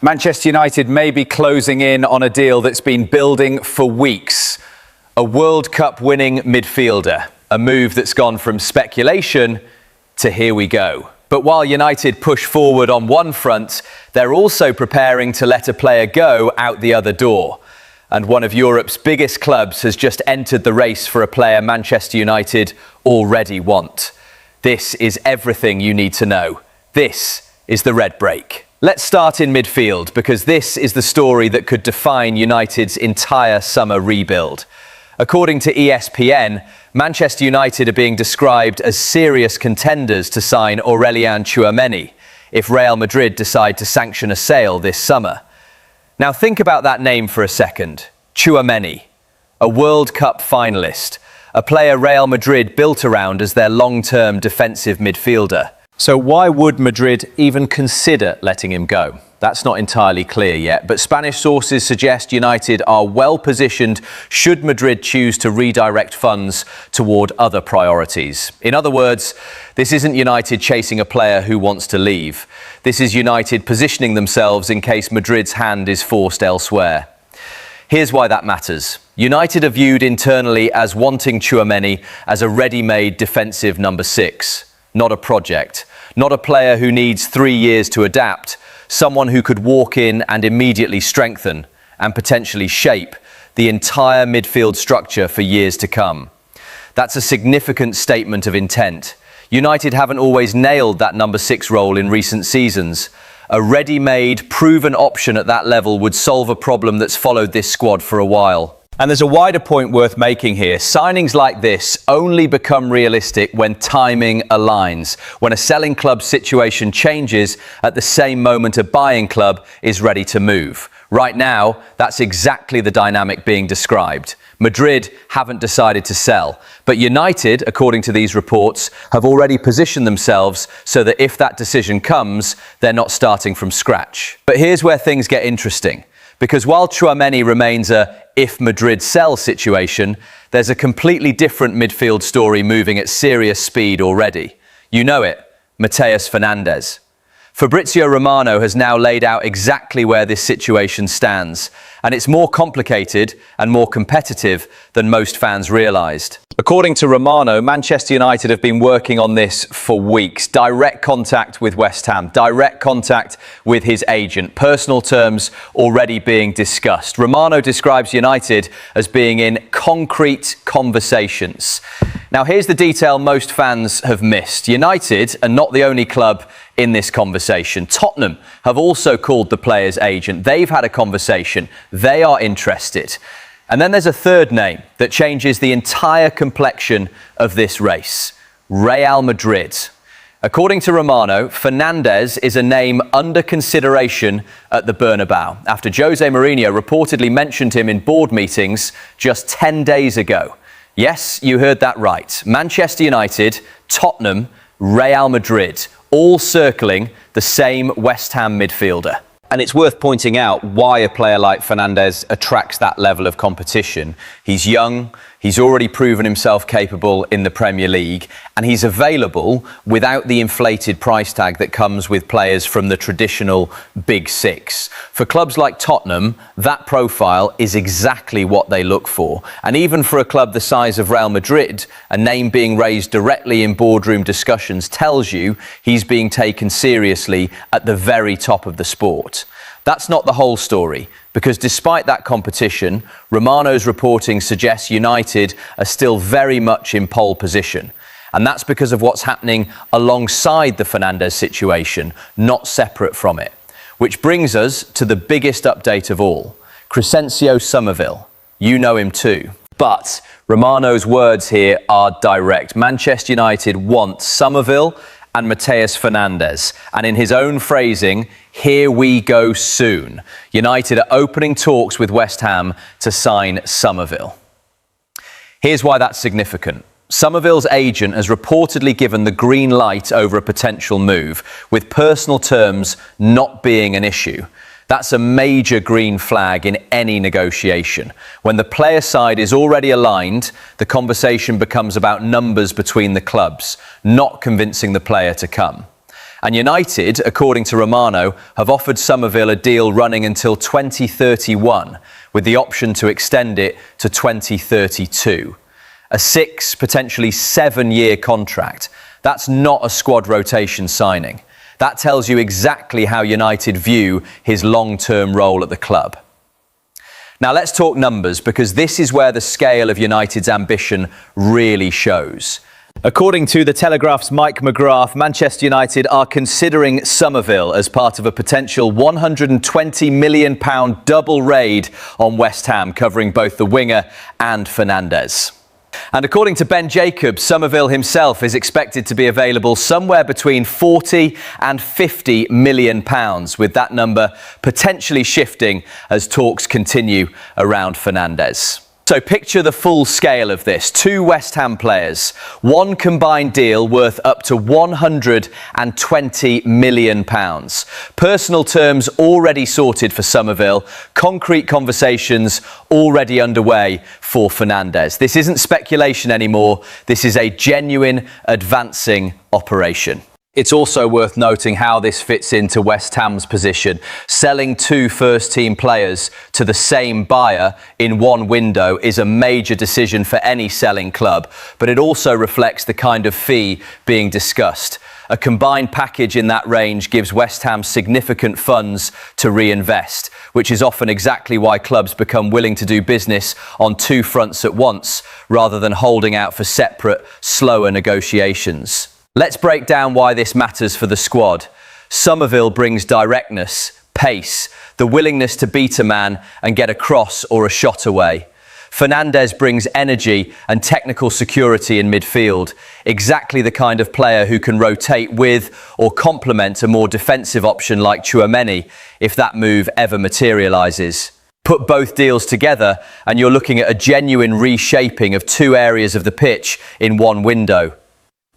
Manchester United may be closing in on a deal that's been building for weeks. A World Cup winning midfielder. A move that's gone from speculation to here we go. But while United push forward on one front, they're also preparing to let a player go out the other door. And one of Europe's biggest clubs has just entered the race for a player Manchester United already want. This is everything you need to know. This is the Red Break. Let's start in midfield, because this is the story that could define United's entire summer rebuild. According to ESPN, Manchester United are being described as serious contenders to sign Aurélien Tchouaméni if Real Madrid decide to sanction a sale this summer. Now think about that name for a second. Tchouameni, a World Cup finalist, a player Real Madrid built around as their long-term defensive midfielder. So why would Madrid even consider letting him go? That's not entirely clear yet, but Spanish sources suggest United are well positioned should Madrid choose to redirect funds toward other priorities. In other words, this isn't United chasing a player who wants to leave. This is United positioning themselves in case Madrid's hand is forced elsewhere. Here's why that matters. United are viewed internally as wanting Tchouameni as a ready-made defensive number 6, not a project. Not a player who needs 3 years to adapt, someone who could walk in and immediately strengthen and potentially shape the entire midfield structure for years to come. That's a significant statement of intent. United haven't always nailed that number 6 role in recent seasons. A ready-made, proven option at that level would solve a problem that's followed this squad for a while. And there's a wider point worth making here. Signings like this only become realistic when timing aligns, when a selling club's situation changes at the same moment a buying club is ready to move. Right now, that's exactly the dynamic being described. Madrid haven't decided to sell, but United, according to these reports, have already positioned themselves so that if that decision comes, they're not starting from scratch. But here's where things get interesting. Because while Tchouameni remains a if Madrid sell situation, there's a completely different midfield story moving at serious speed already. You know it, Mateus Fernandes. Fabrizio Romano has now laid out exactly where this situation stands, and it's more complicated and more competitive than most fans realised. According to Romano, Manchester United have been working on this for weeks. Direct contact with West Ham, direct contact with his agent, personal terms already being discussed. Romano describes United as being in concrete conversations. Now, here's the detail most fans have missed. United are not the only club in this conversation. Tottenham have also called the player's agent. They've had a conversation. They are interested. And then there's a third name that changes the entire complexion of this race: Real Madrid. According to Romano, Fernandez is a name under consideration at the Bernabeu after Jose Mourinho reportedly mentioned him in board meetings just 10 days ago. Yes, you heard that right. Manchester United, Tottenham, Real Madrid, all circling the same West Ham midfielder. And it's worth pointing out why a player like Fernandez attracts that level of competition. He's young, he's already proven himself capable in the Premier League, and he's available without the inflated price tag that comes with players from the traditional Big Six. For clubs like Tottenham, that profile is exactly what they look for. And even for a club the size of Real Madrid, a name being raised directly in boardroom discussions tells you he's being taken seriously at the very top of the sport. That's not the whole story, because despite that competition, Romano's reporting suggests United are still very much in pole position. And that's because of what's happening alongside the Fernandes situation, not separate from it. Which brings us to the biggest update of all, Crysencio Summerville. You know him too. But Romano's words here are direct. Manchester United want Summerville and Mateus Fernandes. And in his own phrasing, here we go soon. United are opening talks with West Ham to sign Summerville. Here's why that's significant. Summerville's agent has reportedly given the green light over a potential move, with personal terms not being an issue. That's a major green flag in any negotiation. When the player side is already aligned, the conversation becomes about numbers between the clubs, not convincing the player to come. And United, according to Romano, have offered Summerville a deal running until 2031, with the option to extend it to 2032. A 6, potentially 7-year contract. That's not a squad rotation signing. That tells you exactly how United view his long-term role at the club. Now let's talk numbers, because this is where the scale of United's ambition really shows. According to The Telegraph's Mike McGrath, Manchester United are considering Summerville as part of a potential £120 million double raid on West Ham, covering both the winger and Fernandez. And according to Ben Jacobs, Summerville himself is expected to be available somewhere between £40 and £50 million, with that number potentially shifting as talks continue around Fernandez. So picture the full scale of this. 2 West Ham players, one combined deal worth up to £120 million. Personal terms already sorted for Summerville, concrete conversations already underway for Fernandez. This isn't speculation anymore, this is a genuine advancing operation. It's also worth noting how this fits into West Ham's position. Selling 2 first-team players to the same buyer in one window is a major decision for any selling club, but it also reflects the kind of fee being discussed. A combined package in that range gives West Ham significant funds to reinvest, which is often exactly why clubs become willing to do business on 2 fronts at once, rather than holding out for separate, slower negotiations. Let's break down why this matters for the squad. Summerville brings directness, pace, the willingness to beat a man and get a cross or a shot away. Fernandez brings energy and technical security in midfield, exactly the kind of player who can rotate with or complement a more defensive option like Tchouameni, if that move ever materialises. Put both deals together and you're looking at a genuine reshaping of 2 areas of the pitch in one window.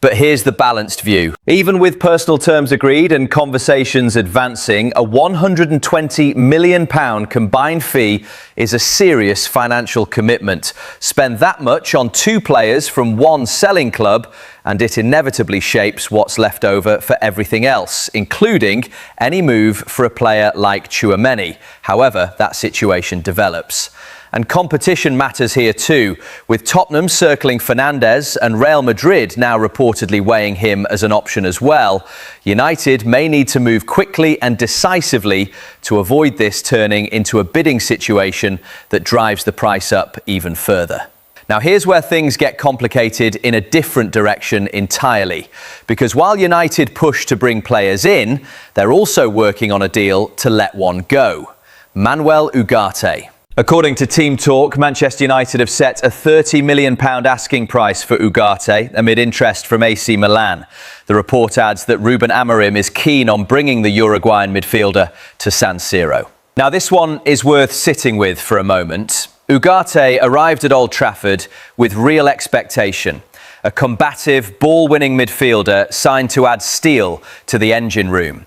But here's the balanced view. Even with personal terms agreed and conversations advancing, a £120 million combined fee is a serious financial commitment. Spend that much on 2 players from one selling club, and it inevitably shapes what's left over for everything else, including any move for a player like Tchouameni, however that situation develops. And competition matters here too, with Tottenham circling Fernandez and Real Madrid now reportedly weighing him as an option as well. United may need to move quickly and decisively to avoid this turning into a bidding situation that drives the price up even further. Now here's where things get complicated in a different direction entirely, because while United push to bring players in, they're also working on a deal to let one go. Manuel Ugarte. According to Team Talk, Manchester United have set a £30 million asking price for Ugarte amid interest from AC Milan. The report adds that Ruben Amorim is keen on bringing the Uruguayan midfielder to San Siro. Now this one is worth sitting with for a moment. Ugarte arrived at Old Trafford with real expectation. A combative, ball-winning midfielder signed to add steel to the engine room.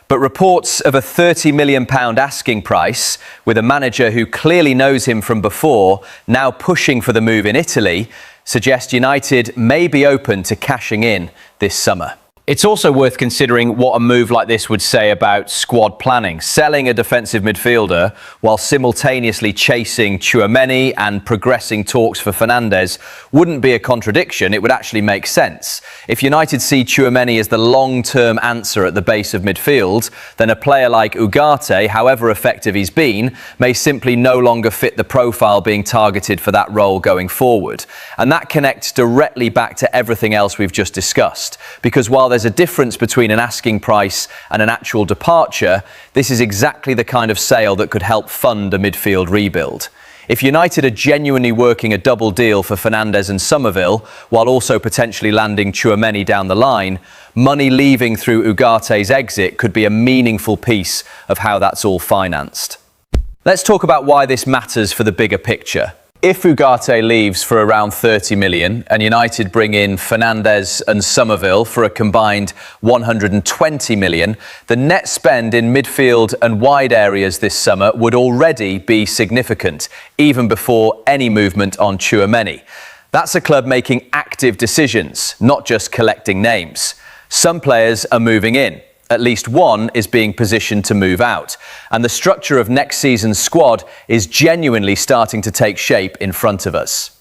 But reports of a £30 million asking price, with a manager who clearly knows him from before now pushing for the move in Italy, suggest United may be open to cashing in this summer. It's also worth considering what a move like this would say about squad planning. Selling a defensive midfielder while simultaneously chasing Tchouameni and progressing talks for Fernandez wouldn't be a contradiction, it would actually make sense. If United see Tchouameni as the long-term answer at the base of midfield, then a player like Ugarte, however effective he's been, may simply no longer fit the profile being targeted for that role going forward. And that connects directly back to everything else we've just discussed, because while there's a difference between an asking price and an actual departure, this is exactly the kind of sale that could help fund a midfield rebuild. If United are genuinely working a double deal for Fernandez and Summerville, while also potentially landing Tchouameni down the line, money leaving through Ugarte's exit could be a meaningful piece of how that's all financed. Let's talk about why this matters for the bigger picture. If Ugarte leaves for around 30 million and United bring in Fernandez and Summerville for a combined 120 million, the net spend in midfield and wide areas this summer would already be significant, even before any movement on Tchouameni. That's a club making active decisions, not just collecting names. Some players are moving in. At least one is being positioned to move out, and the structure of next season's squad is genuinely starting to take shape in front of us.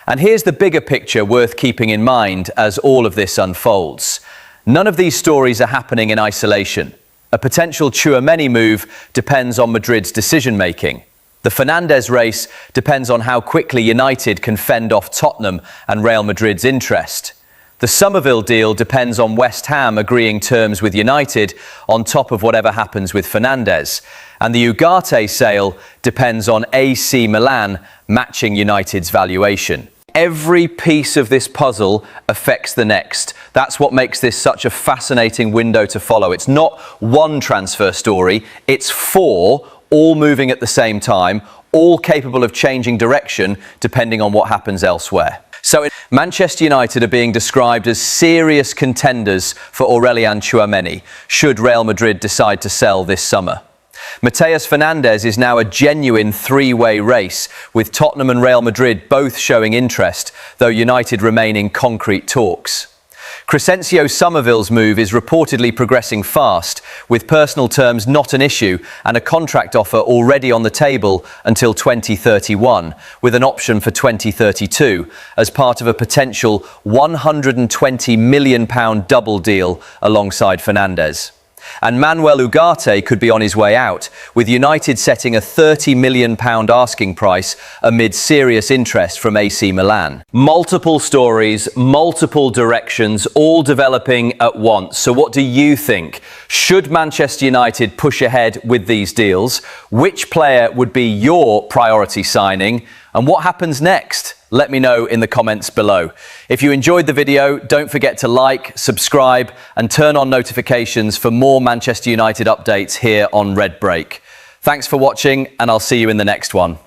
And here's the bigger picture worth keeping in mind as all of this unfolds. None of these stories are happening in isolation. A potential Tchouameni move depends on Madrid's decision-making. The Fernandez race depends on how quickly United can fend off Tottenham and Real Madrid's interest. The Summerville deal depends on West Ham agreeing terms with United on top of whatever happens with Fernandez. And the Ugarte sale depends on AC Milan matching United's valuation. Every piece of this puzzle affects the next. That's what makes this such a fascinating window to follow. It's not one transfer story, it's four, all moving at the same time, all capable of changing direction depending on what happens elsewhere. So Manchester United are being described as serious contenders for Aurélien Tchouaméni, should Real Madrid decide to sell this summer. Mateus Fernandes is now a genuine three-way race, with Tottenham and Real Madrid both showing interest, though United remain in concrete talks. Crysencio Summerville's move is reportedly progressing fast, with personal terms not an issue and a contract offer already on the table until 2031, with an option for 2032, as part of a potential £120 million double deal alongside Fernandez. And Manuel Ugarte could be on his way out, with United setting a £30 million asking price amid serious interest from AC Milan. Multiple stories, multiple directions, all developing at once. So what do you think? Should Manchester United push ahead with these deals? Which player would be your priority signing? And what happens next? Let me know in the comments below. If you enjoyed the video, don't forget to like, subscribe, and turn on notifications for more Manchester United updates here on RedBreak. Thanks for watching, and I'll see you in the next one.